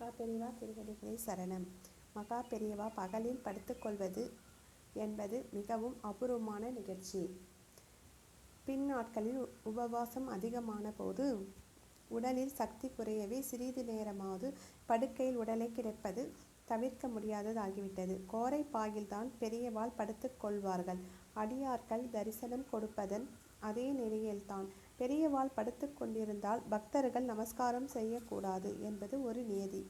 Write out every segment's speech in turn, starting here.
மகா பெரியவா திருவடிகளே சரணம். மகா பெரியவா பகலில் படுத்துக்கொள்வது என்பது மிகவும் அபூர்வமான நிகழ்ச்சி. பின்னாட்களில் உபவாசம் அதிகமான போது உடலில் சக்தி குறையவே சிறிது நேரமாவது படுக்கையில் உடலை கிடப்பது தவிர்க்க முடியாததாகிவிட்டது. கோரை பாயில்தான் பெரியவாள் படுத்துக் கொள்வார்கள். அடியார்கள் தரிசனம் கொடுப்பதன் அதே நிலையில்தான் பெரியவாள் படுத்து கொண்டிருந்தால் பக்தர்கள் நமஸ்காரம் செய்யக்கூடாது என்பது ஒரு நியதி.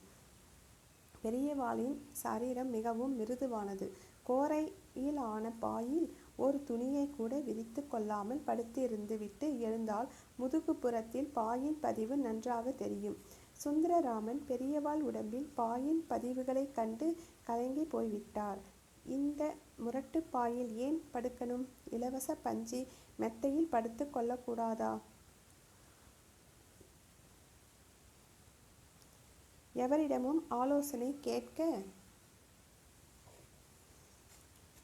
பெரியவாளின் சரீரம் மிகவும் மிருதுவானது. கோரையில் ஆன பாயில் ஒரு துணியை கூட விரித்து கொள்ளாமல் படுத்திருந்து விட்டு எழுந்தால் முதுகுப்புறத்தில் பாயின் பதிவு நன்றாக தெரியும். சுந்தரராமன் பெரியவாள் உடம்பில் பாயின் பதிவுகளைக் கண்டு கலங்கி போய்விட்டார். இந்த முரட்டு பாயில் ஏன் படுக்கணும்? இலவச பஞ்சி மெத்தையில் படுத்து கொள்ளக்கூடாதா? எவரிடமும் ஆலோசனை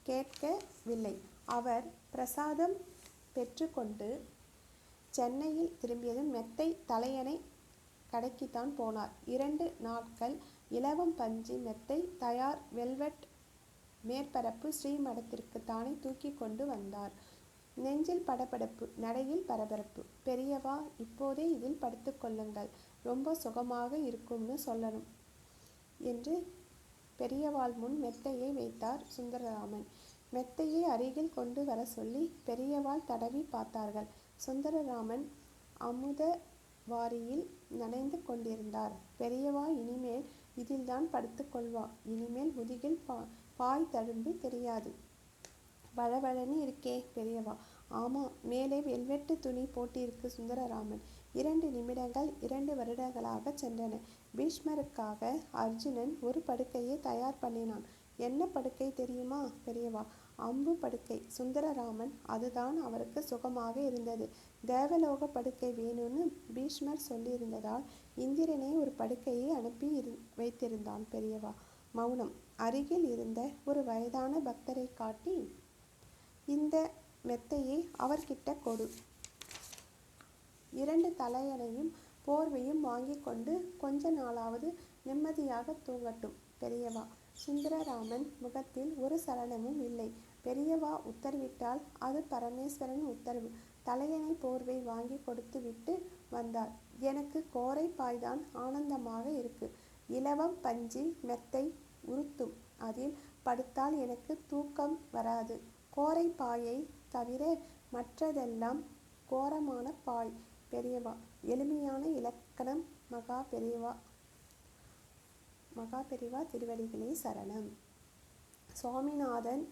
கேட்கவில்லை. அவர் பிரசாதம் பெற்றுக்கொண்டு சென்னையில் திரும்பியதும் மெத்தை தலையணை கடைக்குத்தான் போனார். 2 நாட்கள் இலவம் பஞ்சி மெத்தை தயார். வெல்வெட் மேற்பரப்பு ஸ்ரீமடத்திற்கு தானே தூக்கி கொண்டு வந்தார். நெஞ்சில் படபடப்பு, நடையில் பரபரப்பு. பெரியவா, இப்போதே இதில் படுத்து கொள்ளுங்கள், ரொம்ப சுகமாக இருக்கும்னு சொல்லணும் என்று பெரியவாள் முன் மெத்தையை வைத்தார் சுந்தரராமன். மெத்தையை அருகில் கொண்டு வர சொல்லி பெரியவாள் தடவி பார்த்தார்கள். சுந்தரராமன் அமுதவாரியில் நனைந்து கொண்டிருந்தார். பெரியவா இனிமேல் இதில்தான் படுத்து கொள்வா. இனிமேல் முதுகில் பாய் தழும்பு தெரியாது. வழவழன்னு இருக்கே பெரியவா. ஆமா, மேலே வெல்வெட்டு துணி போட்டிருக்கு சுந்தரராமன். 2 நிமிடங்கள் 2 வருடங்களாக சென்றன. பீஷ்மருக்காக அர்ஜுனன் ஒரு படுக்கையை தயார் பண்ணினான். என்ன படுக்கை தெரியுமா பெரியவா? அம்பு படுக்கை. சுந்தரராமன் அதுதான் அவருக்கு சுகமாக இருந்தது. தேவலோக படுக்கை வேணும்னு பீஷ்மர் சொல்லியிருந்ததால் இந்திரனே ஒரு படுக்கையை அனுப்பி வைத்திருந்தான். பெரியவா மௌனம். அருகில் இருந்த ஒரு வயதான பக்தரை காட்டி, இந்த மெத்தையை அவர்கிட்ட கொடு. 2 தலையணையும் போர்வையும் வாங்கி கொண்டு கொஞ்ச நாளாவது நிம்மதியாக தூங்கட்டும் பெரியவா. சுந்தரராமன் முகத்தில் ஒரு சலனமும் இல்லை. பெரியவா உத்தரவிட்டால் அது பரமேஸ்வரன் உத்தரவு. தலையணை போர்வை வாங்கி கொடுத்து விட்டு வந்தார். எனக்கு கோரை பாய்தான் ஆனந்தமாக இருக்கு. இலவம் பஞ்சி மெத்தை உறுத்தும். அதில் படுத்தால் எனக்கு தூக்கம் வராது. கோரை பாயை தவிர மற்றதெல்லாம் கோரமான பாய் பெரியவா. எளிமையான இலக்கணம். மகா பெரியவா திருவடிகளே சரணம். சுவாமிநாதன்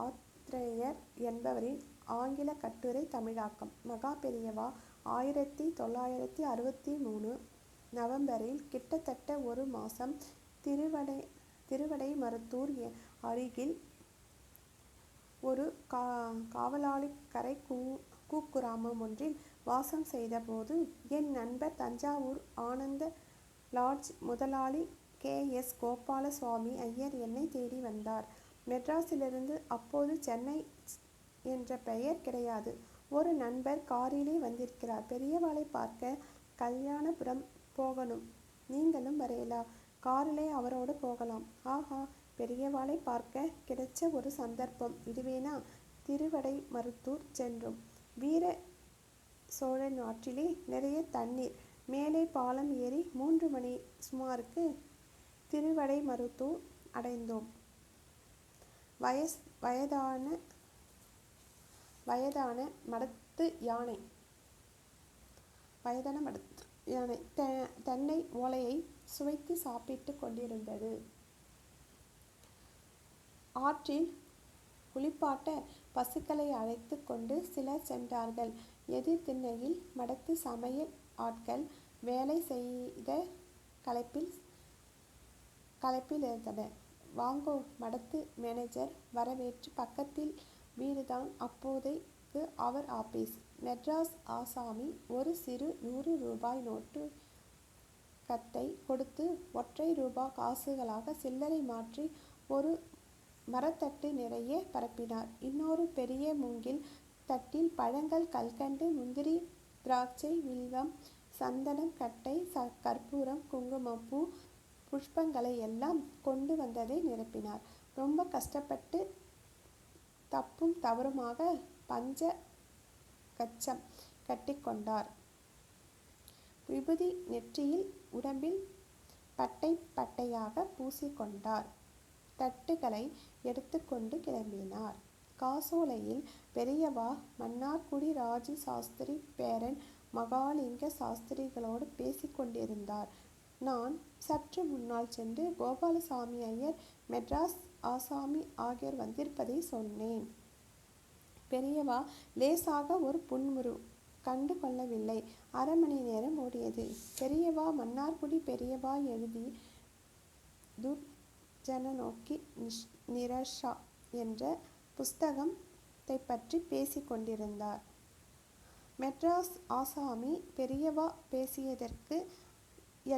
ஆத்ரேயர் என்பவரின் ஆங்கில கட்டுரை தமிழாக்கம். மகா பெரியவா 1963 நவம்பரில் கிட்டத்தட்ட ஒரு மாசம் திருவடைமருத்தூர் அருகில் ஒரு காவலாளிக்கரை குக்கிராமம் ஒன்றில் வாசம் செய்தபோது என் நண்பர் தஞ்சாவூர் ஆனந்த லாட்ஜ் முதலாளி K.S. கோபாலசுவாமி ஐயர் என்னை தேடி வந்தார். மெட்ராஸிலிருந்து அப்போது சென்னை என்ற பெயர் கிடையாது. ஒரு நண்பர் காரிலே வந்திருக்கிறார். பெரியவாளை பார்க்க கல்யாணபுரம் போகணும். நீங்களும் வரேலா? காரிலே அவரோடு போகலாம். ஆஹா, பெரியவாளை பார்க்க கிடைச்ச ஒரு சந்தர்ப்பம் இதுவேனா? திருவடைமருத்தூர் சென்றோம். வீர சோழன் ஆற்றிலே நிறைய தண்ணீர். மேலே பாலம் ஏறி 3 மணி சுமாருக்கு திருவடைமருத்தூர் அடைந்தோம். வயதான மடத்து யானை தென்னை ஓலையை சுவைத்து சாப்பிட்டு கொண்டிருந்தது. ஆற்றில் குளிப்பாட்ட பசுக்களை அழைத்து கொண்டு சிலர் சென்றார்கள். எதிர் திண்ணையில் மடத்து சமையல் ஆட்கள் வேலை செய்த களைப்பில் இருந்தனர். வாங்கோ, மடத்து மேனேஜர் வரவேற்று பக்கத்தில் வீடுதான். அப்போதைக்கு அவர் ஆபீஸ். மெட்ராஸ் ஆசாமி ஒரு சிறு 100 ரூபாய் நோட்டு கத்தை கொடுத்து ஒற்றை ரூபா காசுகளாக சில்லறை மாற்றி ஒரு மரத்தட்டு நிறைய பரப்பினார். இன்னொரு பெரிய மூங்கில் தட்டில் பழங்கள், கல்கண்டு, முந்திரி, திராட்சை, வில்வம், சந்தனம், கட்டை, கற்பூரம், குங்குமப்பூ, புஷ்பங்களை எல்லாம் கொண்டு வந்ததை நிரப்பினார். ரொம்ப கஷ்டப்பட்டு தப்பும் தவறுமாக பஞ்ச கச்சம் கட்டிக்கொண்டார். விபூதி நெற்றியில் உடம்பில் பட்டை பட்டையாக பூசிக்கொண்டார். தட்டுகளை எடுத்துக்கொண்டு கிளம்பினார். காசோலையில் பெரியவா மன்னார்குடி ராஜு சாஸ்திரி பேரன் மகாலிங்க சாஸ்திரிகளோடு பேசிக்கொண்டிருந்தார். நான் சற்று முன்னால் சென்று கோபாலசாமி ஐயர், மெட்ராஸ் ஆசாமி ஆகியோர் வந்திருப்பதை சொன்னேன். பெரியவா லேசாக ஒரு புன்முறு கண்டு கொள்ளவில்லை. அரை மணி நேரம் ஓடியது. பெரியவா மன்னார்குடி பெரியவா எழுதி துர்ஜன நோக்கி நிரஷா என்ற புஸ்தகத்தை பற்றி பேசி கொண்டிருந்தார். மெட்ராஸ் ஆசாமி பெரியவா பேசியதற்கு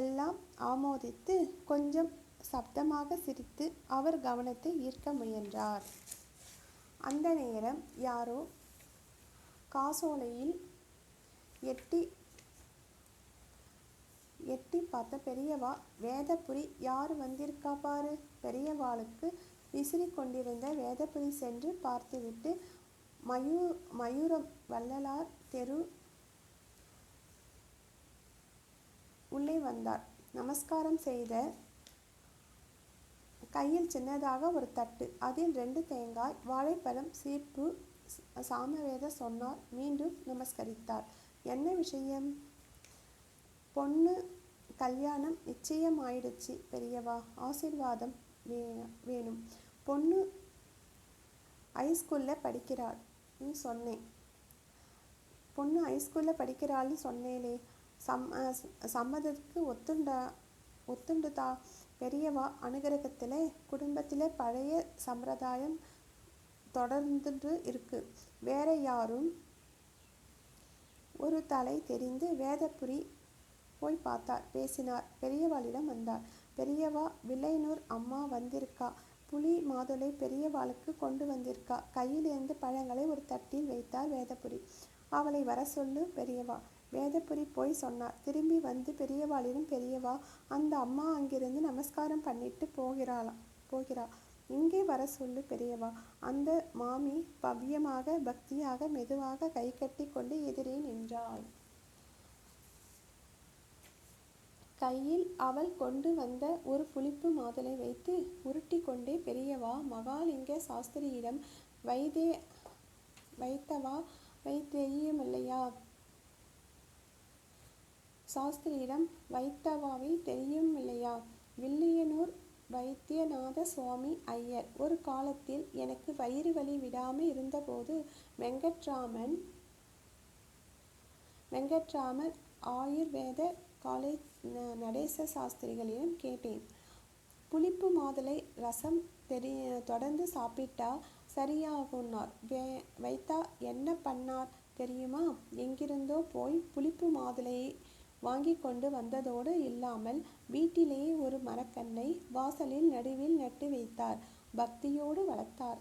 எல்லாம் ஆமோதித்து கொஞ்சம் சப்தமாக சிரித்து அவர் கவனத்தை ஈர்க்க முயன்றார். அந்த நேரம் யாரோ காசோலையில் எட்டி பார்த்த பெரியவா, வேதபுரி யார் வந்திருக்கா பாரு. பெரியவாளுக்கு விசிறி கொண்டிருந்த வேதபுரி சென்று பார்த்துவிட்டு மயூரம் வள்ளலார் தெரு உள்ளே வந்தார். நமஸ்காரம் செய்த கையில் சின்னதாக ஒரு தட்டு, அதில் 2 தேங்காய், வாழைப்பழம், சீப்பு, சாமவேத சொன்னார். மீண்டும் நமஸ்கரித்தார். என்ன விஷயம்? பொண்ணு கல்யாணம் நிச்சயம் ஆயிடுச்சு பெரியவா, ஆசீர்வாதம் வேணும். பொண்ணு ஹைஸ்கூலில் படிக்கிறாள்னு சொன்னேன். பொண்ணு ஹைஸ்கூலில் படிக்கிறாள்னு சொன்னேனே, சம்மதத்துக்கு ஒத்துண்டுதா? பெரியவா அனுகிரகத்தில் குடும்பத்தில் பழைய சம்பிரதாயம் தொடர்ந்து இருக்கு. வேற யாரும் ஒரு தலை தெரிந்து வேதபுரி போய் பார்த்தார், பேசினார். பெரியவாளிடம் வந்தார். பெரியவா, வில்லையனூர் அம்மா வந்திருக்கா. புளி மாதுளை பெரியவாளுக்கு கொண்டு வந்திருக்கா. கையில் இருந்து பழங்களை ஒரு தட்டில் வைத்தார் வேதபுரி. அவளை வர சொல்லு பெரியவா. வேதபுரி போய் சொன்னார். திரும்பி வந்து பெரியவாளிடம், பெரியவா, அந்த அம்மா அங்கிருந்து நமஸ்காரம் பண்ணிட்டு போகிறா. இங்கே வர சொல்லு பெரியவா. அந்த மாமி பவ்யமாக பக்தியாக மெதுவாக கை கட்டி கொண்டு எதிரே நின்றாள். கையில் அவள் கொண்டு வந்த ஒரு புளிப்பு மாதுளை வைத்து உருட்டி கொண்டே, பெரியவா மகாலிங்க சாஸ்திரியிடம் வைத்தவாவை தெரியுமில்லையா? வில்லியனூர் வைத்தியநாத சுவாமி ஐயர். ஒரு காலத்தில் எனக்கு வயிறு வலி விடாமல் இருந்தபோது வெங்கட்ராமன் ஆயுர்வேத காலேஜ் நடேச சாஸ்திரிகளிடம் கேட்டேன். புளிப்பு மாதுளை ரசம் தொடர்ந்து சாப்பிட்டா சரியாகும்னார். வைத்தா என்ன பண்ணார் தெரியுமா? எங்கிருந்தோ போய் புளிப்பு மாதுளையை வாங்கி கொண்டு வந்ததோடு இல்லாமல் வீட்டிலேயே ஒரு மரக்கன்றை வாசலில் நடுவில் நட்டு வைத்தார். பக்தியோடு வளர்த்தார்.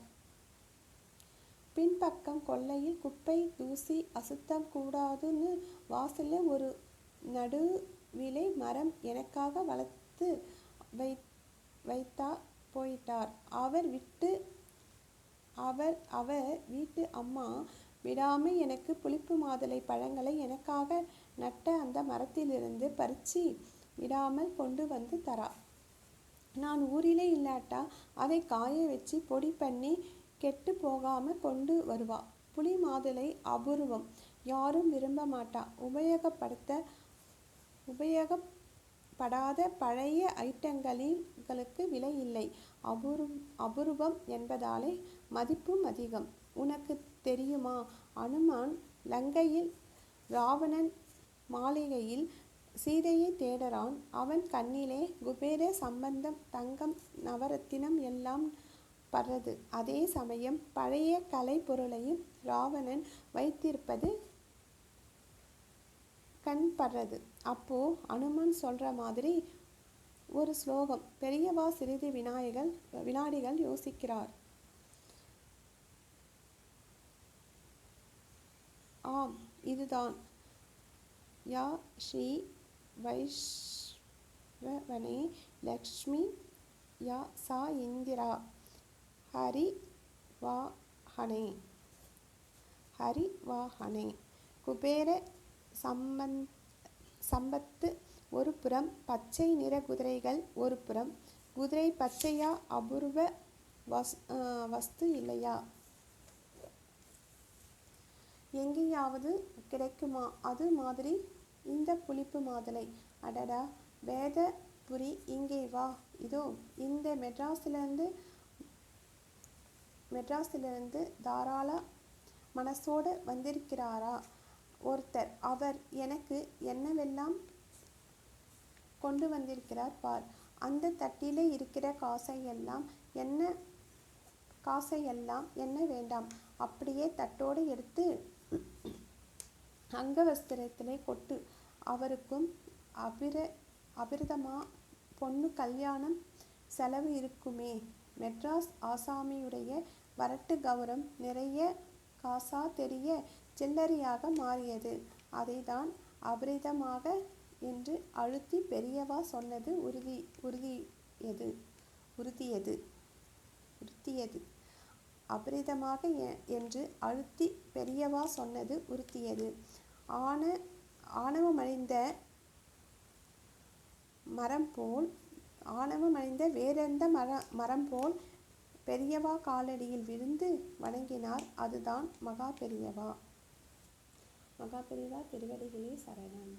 பின்பக்கம் கொல்லையில் குப்பை தூசி அசுத்தம் கூடாதுன்னு வாசலில் ஒரு நடுவிலை மரம் எனக்காக வளர்த்து வைத்தா போயிட்டார். அவர் வீட்டு அம்மா விடாமல் எனக்கு புளிப்பு மாதுளை பழங்களை எனக்காக நட்ட அந்த மரத்திலிருந்து பறிச்சு விடாமல் கொண்டு வந்து தரா. நான் ஊரிலே இல்லாட்டா அதை காய வச்சு பொடி பண்ணி கெட்டு போகாமல் கொண்டு வருவா. புளி மாதுளை அபூர்வம், யாரும் விரும்ப மாட்டா. உபயோகப்படாத பழைய ஐட்டங்களுக்கு விலை இல்லை. அபூர்வம் என்பதாலே மதிப்பும் அதிகம். உனக்கு தெரியுமா, அனுமான் லங்கையில் ராவணன் மாளிகையில் சீதையை தேடுறான். அவன் கண்ணிலே குபேர சம்பந்தம், தங்கம், நவரத்தினம் எல்லாம் படுறது. அதே சமயம் பழைய கலை பொருளையும் ராவணன் வைத்திருப்பது கண் படுறது. அப்போ அனுமன் சொல்ற மாதிரி ஒரு ஸ்லோகம். பெரியவா சிறிது வினாடிகள் யோசிக்கிறார். ஆம், இதுதான். யா ஸ்ரீ வைஷ்ணவனே லக்ஷ்மி யா சா இந்திரா ஹரிவாஹனே ஹரிவாஹனே. குபேர சம்பத்து ஒரு புறம், பச்சை நிற குதிரைகள் ஒரு புறம். குதிரை பச்சையா? அபூர்வ வஸ்து இல்லையா? எங்கேயாவது கிடைக்குமா அது மாதிரி இந்த புளிப்பு மாதுளை? அடடா வேதபுரி, இங்கே வா. இதோ இந்த மெட்ராஸிலிருந்து தாராள மனசோடு வந்திருக்கிறாரா ஒருத்தர். அவர் எனக்கு என்னவெல்லாம் கொண்டு வந்திருக்கிறார் பார். அந்த தட்டிலே இருக்கிற காசையெல்லாம் என்ன வேண்டாம், அப்படியே தட்டோடு எடுத்து அங்கவஸ்திரத்திலே கொட்டு. அவருக்கும் அபிரதமா பொண்ணு கல்யாணம் செலவு இருக்குமே. மெட்ராஸ் ஆசாமியுடைய வரட்டு கௌரம் நிறைய காசா தெரிய சில்லறையாக மாறியது. அதைத்தான் அபிரதமாக என்று அழுத்தி பெரியவா சொன்னது உறுத்தியது. அபிரதமாக என்று அழுத்தி பெரியவா சொன்னது உறுத்தியது. ஆணவமடைந்த வேறெந்த மரம் போல் பெரியவா காலடியில் விழுந்து வணங்கினார். அதுதான் மகா பெரியவா. மகா பெரியவா திருவடிகளே சரணம்.